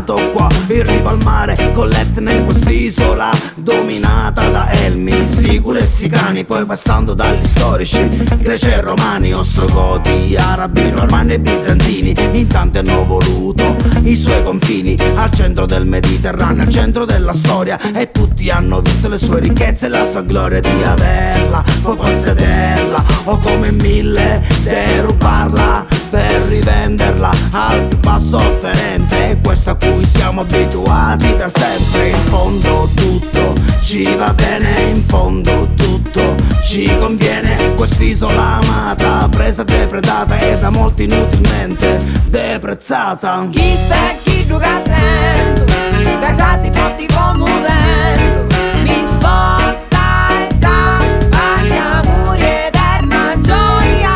nato qua in riva al mare, con l'Etna in quest'isola dominata da elmi, siculi e sicani, poi passando dagli storici greci e romani, ostrogoti, arabi, normanni e bizantini. In tanti hanno voluto i suoi confini, al centro del Mediterraneo, al centro della storia, e tutti hanno visto le sue ricchezze e la sua gloria, di averla, poi possederla, o come mille derubarla per rivenderla al più basso offerente. È questo a cui siamo abituati da sempre. In fondo tutto ci va bene, in fondo tutto ci conviene. Quest'isola amata, presa depredata e da molti inutilmente deprezzata. Chi sta e chi gioca sento, che già si fotti come un vento, mi sposta e dà pace, amore, eterna gioia.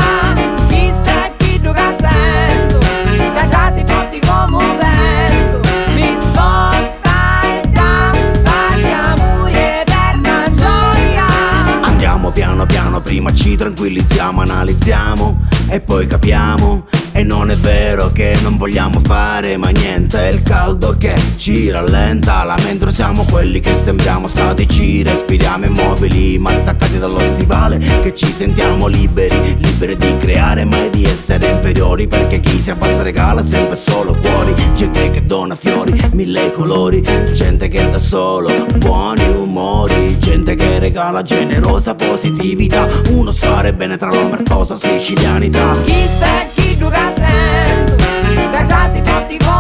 Chi sta e chi gioca sento, che già si fotti come un vento, mi sposta e dà pace, amore, eterna gioia. Andiamo piano piano, prima ci tranquillizziamo, analizziamo e poi capiamo. E non è vero che non vogliamo fare ma niente, è il caldo che ci rallenta. Là mentre siamo quelli che sembriamo statici, respiriamo immobili ma staccati dallo stivale, che ci sentiamo liberi, liberi di creare mai di essere inferiori, perché chi si abbassa regala sempre solo cuori. Gente che dona fiori, mille colori, gente che dà solo buoni umori, gente che regala generosa positività, uno stare bene tra l'omertosa sicilianità. Chi sta e chi gioca sento, che già si fotti come